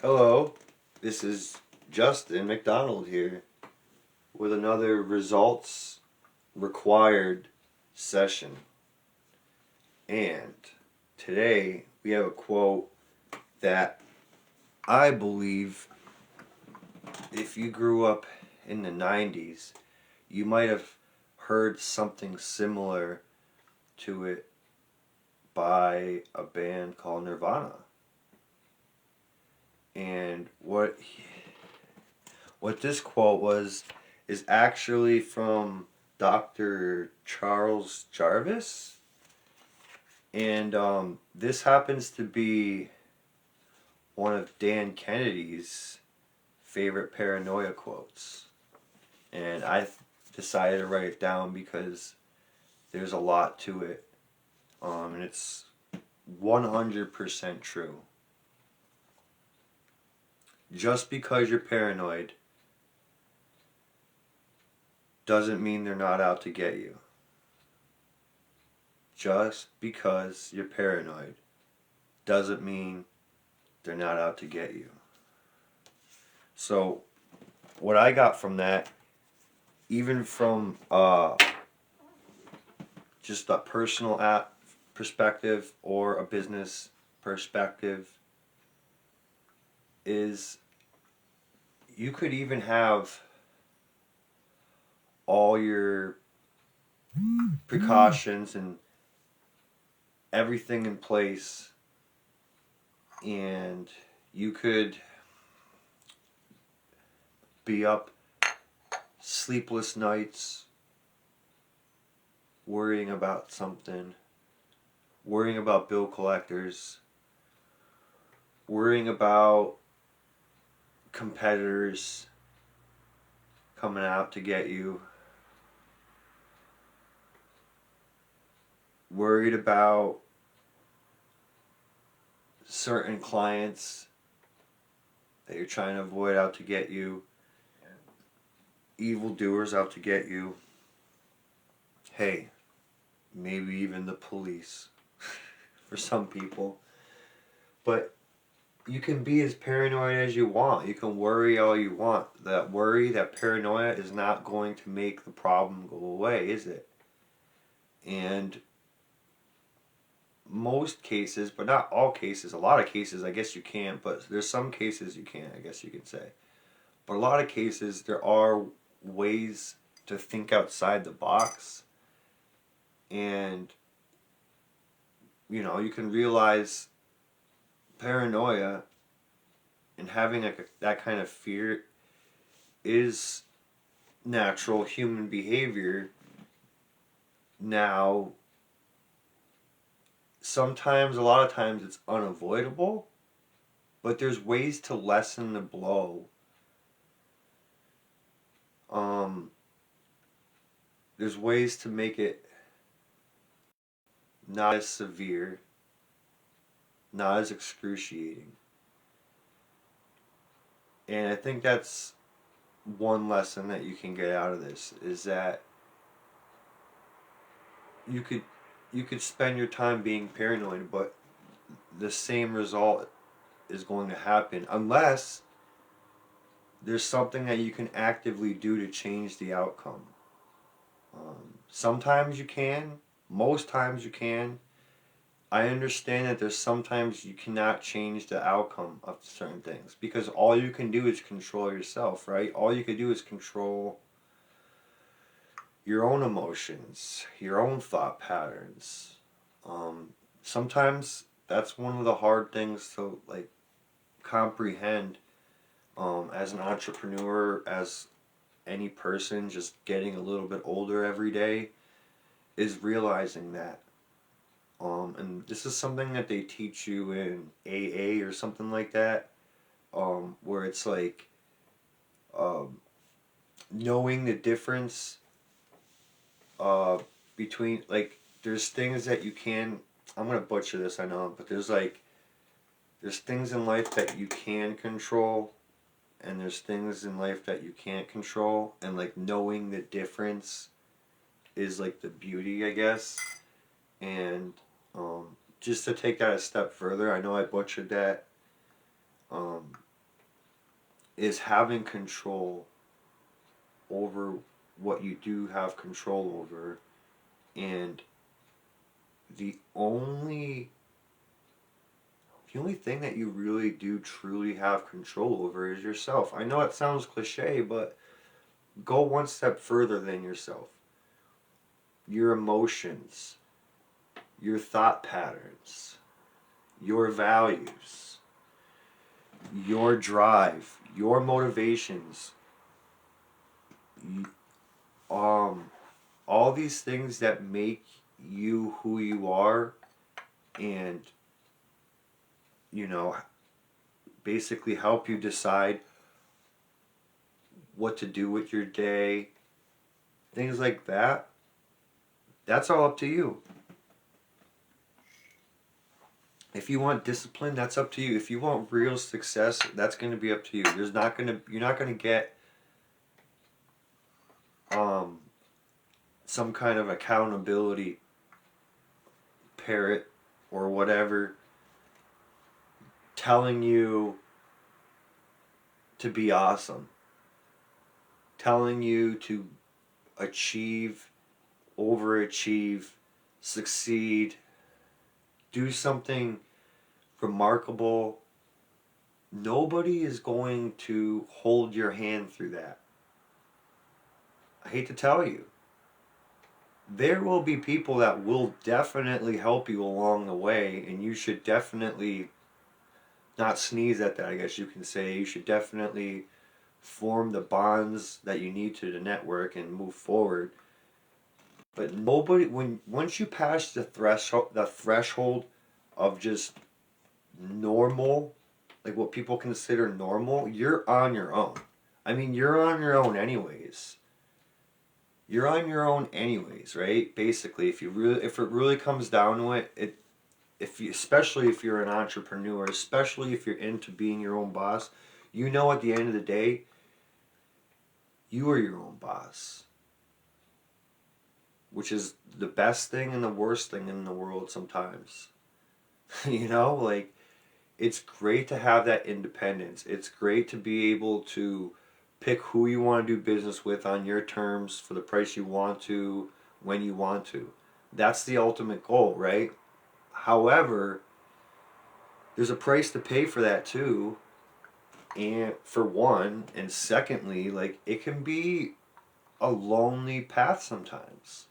Hello, this is Justin McDonald here with another results required session. And today we have a quote that I believe if you grew up in the 90s, you might have heard something similar to it by a band called Nirvana. And what this quote was is actually from Dr. Charles Jarvis. And this happens to be one of Dan Kennedy's favorite paranoia quotes. And I decided to write it down because there's a lot to it. And it's 100% true. Just because you're paranoid doesn't mean they're not out to get you. Just because you're paranoid doesn't mean they're not out to get you. So, what I got from that, even from just a personal perspective or a business perspective, is you could even have all your precautions and everything in place, and you could be up sleepless nights worrying about something, worrying about bill collectors, worrying about competitors coming out to get you, worried about certain clients that you're trying to avoid out to get you, evildoers out to get you, hey, maybe even the police for some people. But you can be as paranoid as you want. You can worry all you want. That worry, that paranoia is not going to make the problem go away, is it? And most cases, but not all cases, a lot of cases I guess you can, but there's some cases you can't, I guess you could say. But a lot of cases there are ways to think outside the box, and you can realize paranoia and having that kind of fear is natural human behavior. Now, sometimes, a lot of times, it's unavoidable, but there's ways to lessen the blow. There's ways to make it not as severe, not as excruciating. And I think that's one lesson that you can get out of this, is that you could spend your time being paranoid, but the same result is going to happen unless there's something that you can actively do to change the outcome. Sometimes you can, most times you can. I understand that there's sometimes you cannot change the outcome of certain things because all you can do is control yourself, right? All you can do is control your own emotions, your own thought patterns. Sometimes that's one of the hard things to comprehend as an entrepreneur, as any person just getting a little bit older every day, is realizing that. And this is something that they teach you in AA or something like that, where it's like knowing the difference between, there's things that you can, I'm going to butcher this, I know, but there's things in life that you can control, and there's things in life that you can't control, and knowing the difference is the beauty, I guess. And just to take that a step further, I know I butchered that. is having control over what you do have control over, and the only the only thing that you really do truly have control over is yourself. I know it sounds cliche, but go one step further than yourself. Your emotions, your thought patterns, your values, your drive, your motivations, um, all these things that make you who you are, and you know, basically help you decide what to do with your day, things like that. That's all up to you. If you want discipline, that's up to you. If you want real success, that's going to be up to you. You're not going to get um, some kind of accountability parrot or whatever telling you to be awesome, telling you to achieve, overachieve, succeed, do something remarkable. Nobody is going to hold your hand through that. I hate to tell you. There will be people that will definitely help you along the way, and you should definitely not sneeze at that, I guess you can say. You should definitely form the bonds that you need to network and move forward. But nobody, once you pass the threshold of just normal, like what people consider normal, you're on your own. I mean, you're on your own anyways. You're on your own anyways, right? Basically, if it really comes down to it, especially if you're an entrepreneur, especially if you're into being your own boss, you know at the end of the day, you are your own boss, which is the best thing and the worst thing in the world sometimes. You know, like, it's great to have that independence. It's great to be able to pick who you want to do business with on your terms for the price you want to, when you want to. That's the ultimate goal, right? However, there's a price to pay for that too. And for one, and secondly, like, it can be a lonely path sometimes.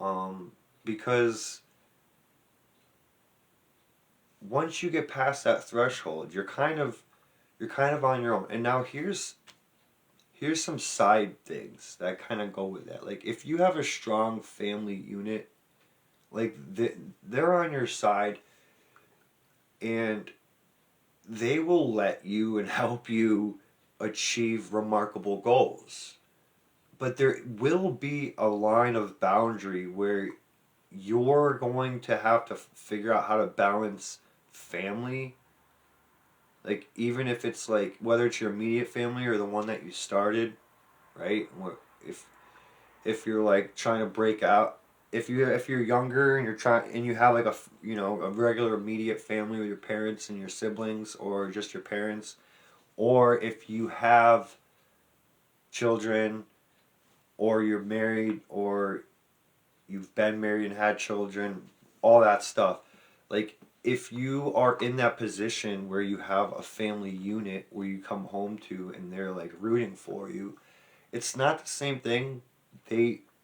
Um, because once you get past that threshold, you're kind of on your own. And now here's some side things that kind of go with that. Like, if you have a strong family unit, like, they're on your side, and they will let you and help you achieve remarkable goals. But there will be a line of boundary where you're going to have to figure out how to balance family, like, even if it's like, whether it's your immediate family or the one that you started, right? if if you're like trying to break out, if you're younger and you're trying and you have like a regular immediate family with your parents and your siblings, or just your parents, or if you have children, or you're married, or you've been married and had children, all that stuff. Like, if you are in that position where you have a family unit where you come home to and they're like rooting for you, it's not the same thing.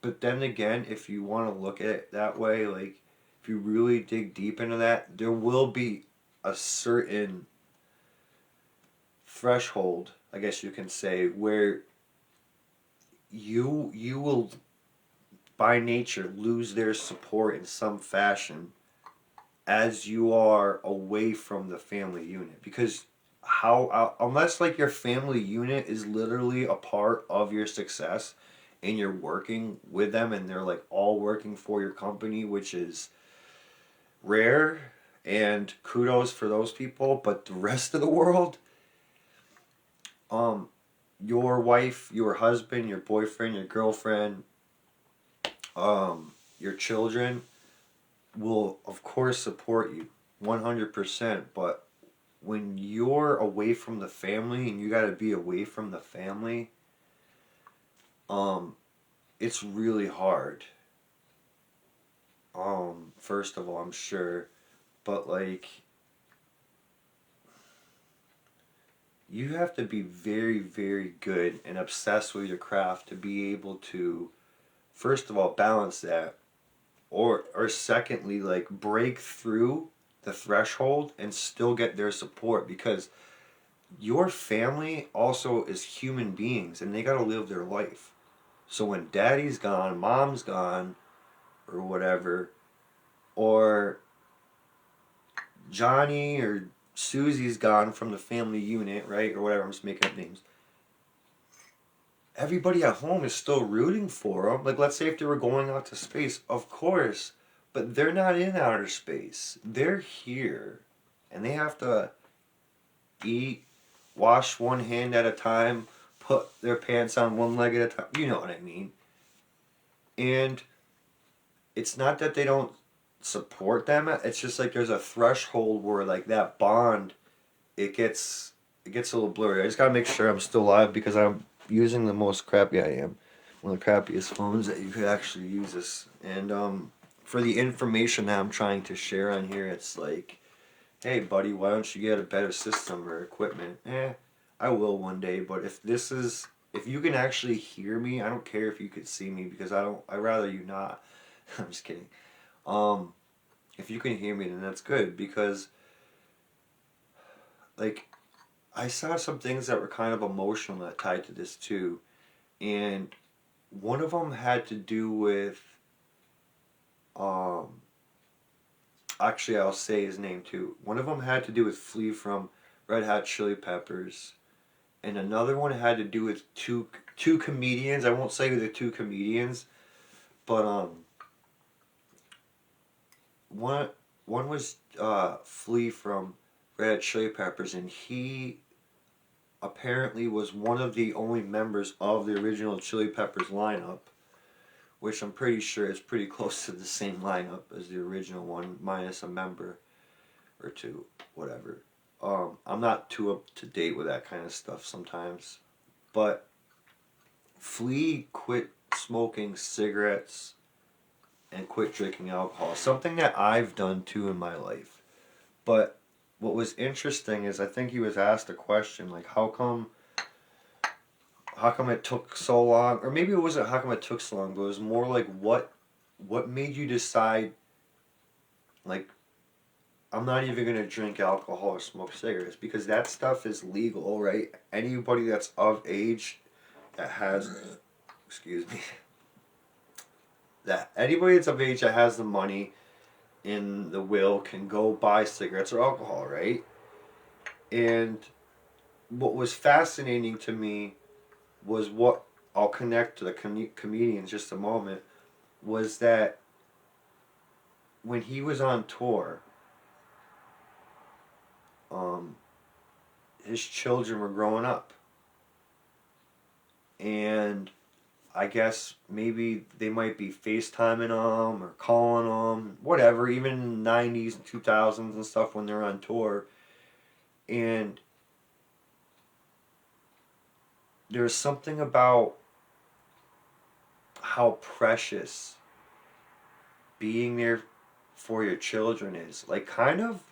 But then again, if you want to look at it that way, like, if you really dig deep into that, there will be a certain threshold, I guess you can say, where you will by nature lose their support in some fashion as you are away from the family unit. Because unless like your family unit is literally a part of your success, and you're working with them and they're like all working for your company, which is rare, and kudos for those people. But the rest of the world, um your wife, your husband, your boyfriend, your girlfriend, your children will of course support you 100%. But when you're away from the family and you got to be away from the family, it's really hard. First of all, I'm sure, but like you have to be very, very good and obsessed with your craft to be able to, first of all, balance that, or secondly, like break through the threshold and still get their support, because your family also is human beings and they got to live their life. So when daddy's gone, mom's gone, or whatever, or Johnny or Susie's gone from the family unit, right, or whatever, I'm just making up names, everybody at home is still rooting for them. Like, let's say if they were going out to space, of course, but they're not in outer space. They're here, and they have to eat, wash one hand at a time, put their pants on one leg at a time. You know what I mean? And it's not that they don't support them. It's just like there's a threshold where like that bond, it gets a little blurry. I just gotta make sure I'm still live because I'm using the most crappy I am. One of the crappiest phones that you could actually use this. And for the information that I'm trying to share on here, it's like, hey buddy, why don't you get a better system or equipment? I will one day, but if you can actually hear me, I don't care if you could see me because I'd rather you not. I'm just kidding. Um, if you can hear me, then that's good because like I saw some things that were kind of emotional that tied to this too, and one of them had to do with um actually I'll say his name too. One of them had to do with Flea from Red Hot Chili Peppers, and another one had to do with two comedians. I won't say who the two comedians, but one one was Flea from Red Hot Chili Peppers, and he apparently was one of the only members of the original Chili Peppers lineup, which I'm pretty sure is pretty close to the same lineup as the original one, minus a member or two, whatever. I'm not too up to date with that kind of stuff sometimes, but Flea quit smoking cigarettes and quit drinking alcohol. Something that I've done too in my life. But what was interesting is I think he was asked a question like how come it took so long, or maybe it wasn't how come it took so long, but it was more like what made you decide like I'm not even gonna drink alcohol or smoke cigarettes because that stuff is legal, right? Anybody that's of age that has excuse me that anybody that's of age that has the money in the will can go buy cigarettes or alcohol, right? And what was fascinating to me was what I'll connect to the comedian in just a moment was that when he was on tour, um, his children were growing up, and I guess maybe they might be FaceTiming them or calling them, whatever. Even in the '90s and 2000s and stuff when they're on tour, and there's something about how precious being there for your children is. Like, kind of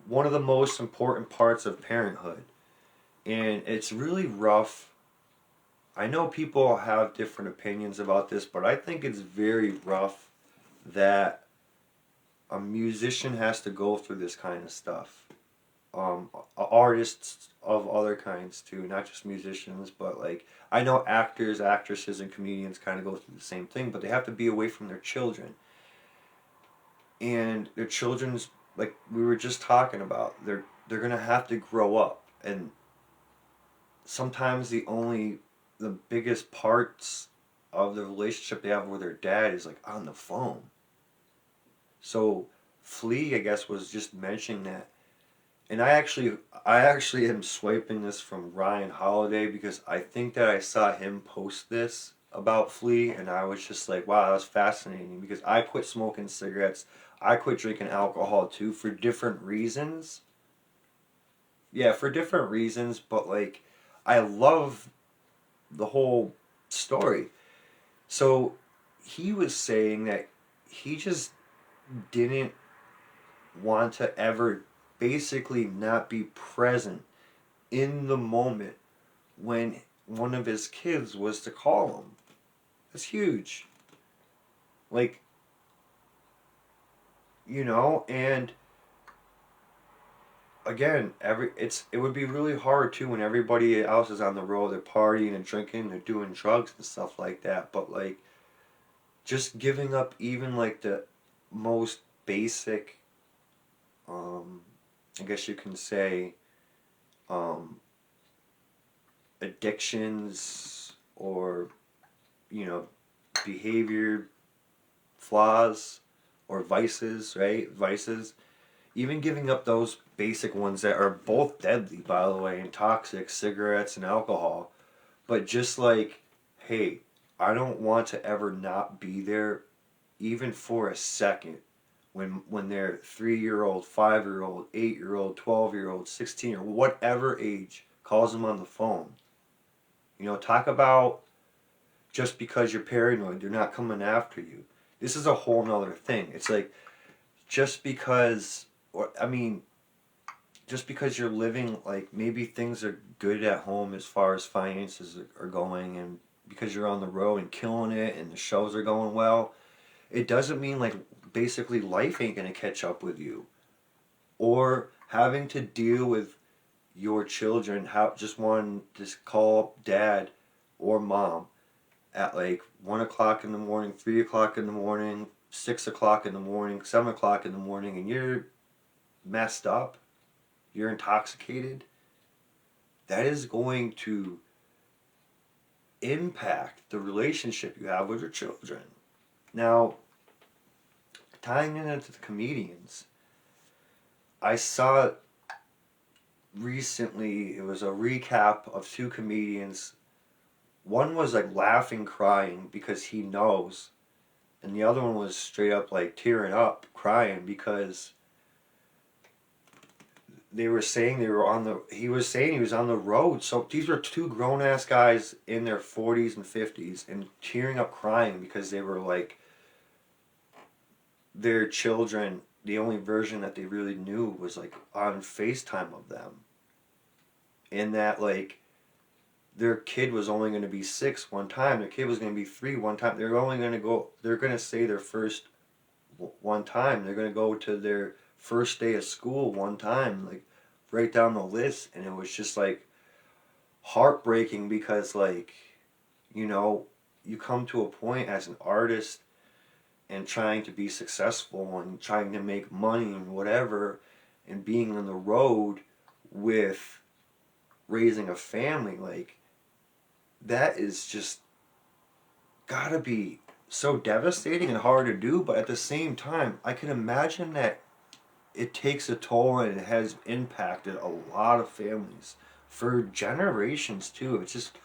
one of the most important parts of parenthood. And it's really rough. I know people have different opinions about this, but I think it's very rough that a musician has to go through this kind of stuff. Artists of other kinds too, not just musicians, but like I know actors, actresses, and comedians kind of go through the same thing, but they have to be away from their children, and their children's like we were just talking about. They're gonna have to grow up, and sometimes the biggest parts of the relationship they have with their dad is like on the phone. So Flea, I guess, was just mentioning that. And I actually am swiping this from Ryan Holiday because I think that I saw him post this about Flea, and I was just like, wow, that was fascinating because I quit smoking cigarettes. I quit drinking alcohol too for different reasons. Yeah, for different reasons, but like, I love the whole story. So he was saying that he just didn't want to ever basically not be present in the moment when one of his kids was to call him. That's huge. Like, and again, it would be really hard too when everybody else is on the road, they're partying and drinking, they're doing drugs and stuff like that. But like, just giving up even like the most basic, um, I guess you can say, um, addictions or you know behavior flaws or vices, right? Vices. Even giving up those basic ones that are both deadly, by the way, and toxic, cigarettes and alcohol. But just like, hey, I don't want to ever not be there, even for a second, when their 3-year old, 5-year old, 8-year old, 12-year old, 16 or whatever age calls them on the phone. Talk about just because you're paranoid, they're not coming after you. This is a whole nother thing. It's like just because, or I mean, just because you're living like maybe things are good at home as far as finances are going, and because you're on the road and killing it and the shows are going well, it doesn't mean like basically life ain't gonna catch up with you, or having to deal with your children how just want to call dad or mom at like 1 o'clock in the morning, 3 o'clock in the morning, 6 o'clock in the morning, 7 o'clock in the morning, and you're messed up, you're intoxicated. That is going to impact the relationship you have with your children. Now, tying it into the comedians, I saw recently, it was a recap of two comedians. One was like laughing, crying because he knows, and the other one was straight up like tearing up, crying because they were saying they were on the he was saying he was on the road. So these were two grown ass guys in their 40s and 50s and tearing up, crying because they were like their children, the only version that they really knew was like on FaceTime of them. And that like their kid was only going to be 6 one time, their kid was going to be 3 one time. They're going to say their first one time. They're going to go to their first day of school one time, like write down the list. And it was just like heartbreaking because, like, you come to a point as an artist and trying to be successful and trying to make money and whatever, and being on the road with raising a family, like, that is just gotta be so devastating and hard to do. But at the same time, I can imagine that it takes a toll and it has impacted a lot of families for generations too. It's just,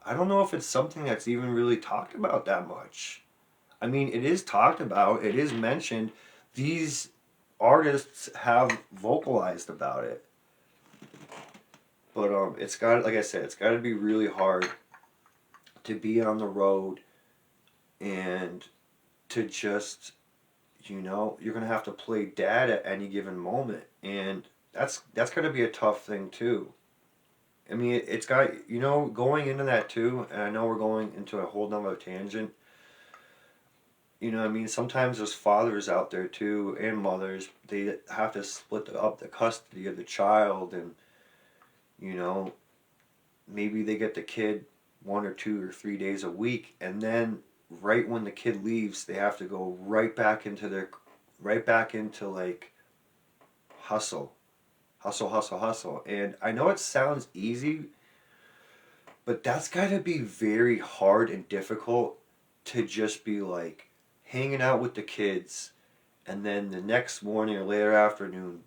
I don't know if it's something that's even really talked about that much. I mean, it is talked about, it is mentioned. These artists have vocalized about it. But it's got, like I said, it's got to be really hard to be on the road and to just, you're gonna have to play dad at any given moment, and that's gonna be a tough thing too. I mean, it's got, going into that too, and I know we're going into a whole nother tangent. I mean, sometimes there's fathers out there too, and mothers. They have to split up the custody of the child, and you know, maybe they get the kid 1 or 2 or 3 days a week, and then right when the kid leaves, they have to go right back into like hustle, hustle, hustle, hustle. And I know it sounds easy, but that's got to be very hard and difficult to just be like hanging out with the kids, and then the next morning or later afternoon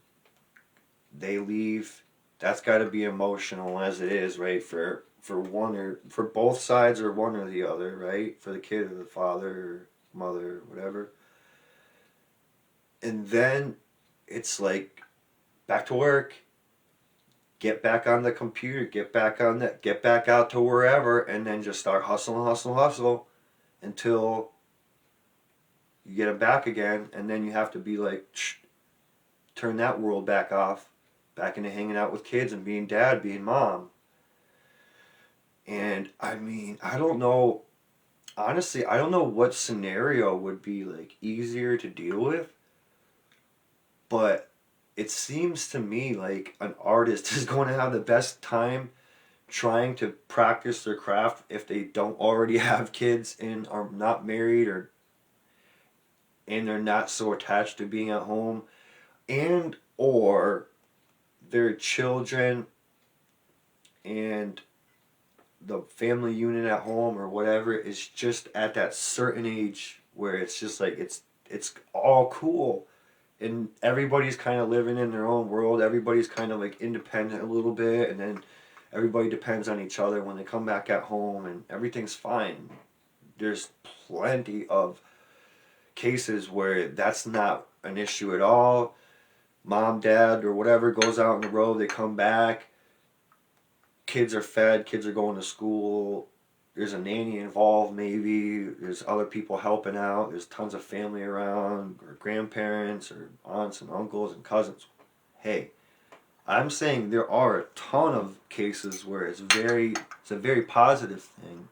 they leave. That's got to be emotional as it is, right? For one or for both sides, or one or the other, right? For the kid or the father or mother or whatever. And then it's like back to work, get back on the computer, get back on that, get back out to wherever, and then just start hustle until you get them back again, and then you have to be like, turn that world back off, back into hanging out with kids and being dad, being mom. And I mean, I don't know, honestly, I don't know what scenario would be like easier to deal with, but it seems to me like an artist is going to have the best time trying to practice their craft if they don't already have kids and are not married, or and they're not so attached to being at home, and or their children and the family unit at home or whatever is just at that certain age where it's just like it's all cool and everybody's kind of living in their own world, everybody's kind of like independent a little bit, and then everybody depends on each other when they come back at home and everything's fine. There's plenty of cases where that's not an issue at all. Mom, dad, or whatever goes out on the road, they come back, kids are fed, kids are going to school, there's a nanny involved maybe, there's other people helping out, there's tons of family around, or grandparents, or aunts and uncles and cousins. Hey, I'm saying there are a ton of cases where it's a very positive thing.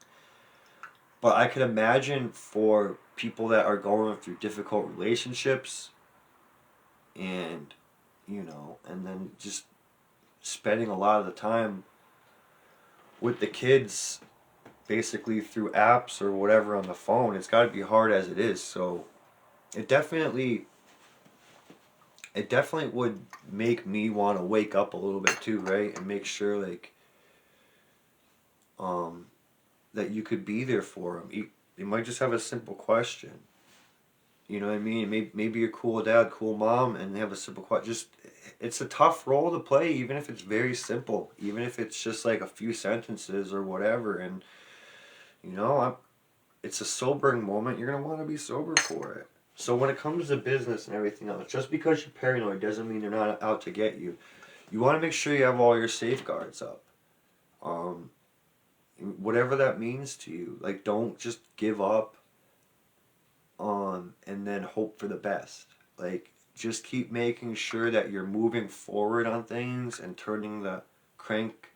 But I could imagine for people that are going through difficult relationships and, and then just spending a lot of the time with the kids basically through apps or whatever on the phone, it's got to be hard as it is. So it definitely would make me want to wake up a little bit too, right? And make sure like that you could be there for them. You might just have a simple question. You know what I mean? Maybe you're cool dad, cool mom, and they have a simple question. Just, it's a tough role to play, even if it's very simple, even if it's just like a few sentences or whatever. And it's a sobering moment. You're gonna want to be sober for it. So when it comes to business and everything else, just because you're paranoid doesn't mean they're not out to get you. You want to make sure you have all your safeguards up. Whatever that means to you. Like, don't just give up and then hope for the best. Like, just keep making sure that you're moving forward on things and turning the crank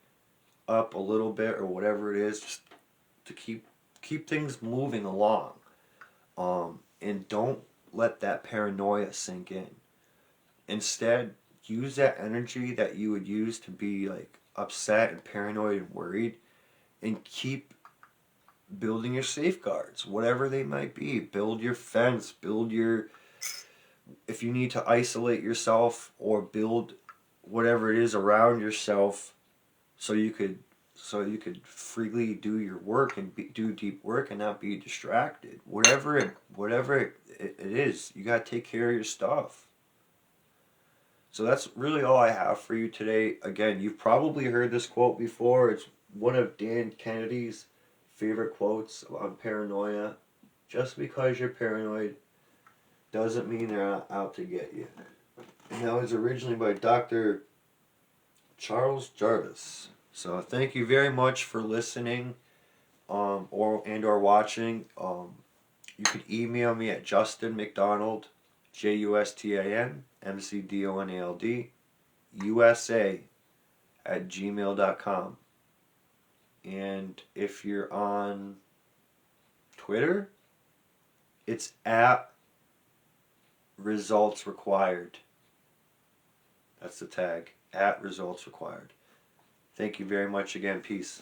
up a little bit or whatever it is, just to keep things moving along. And don't let that paranoia sink in. Instead, use that energy that you would use to be like upset and paranoid and worried, and keep building your safeguards, whatever they might be. Build your fence, if you need to isolate yourself, or build whatever it is around yourself so you could freely do your work and do deep work and not be distracted. Whatever it is, you got to take care of your stuff. So that's really all I have for you today. Again, you've probably heard this quote before. It's one of Dan Kennedy's favorite quotes on paranoia. Just because you're paranoid doesn't mean they're not out to get you. And that was originally by Dr. Charles Jarvis. So thank you very much for listening, or watching. You could email me at Justin McDonald, JustinMcDonald, USA @gmail.com. And if you're on Twitter, it's at resultsrequired. That's the tag, at resultsrequired. Thank you very much again. Peace.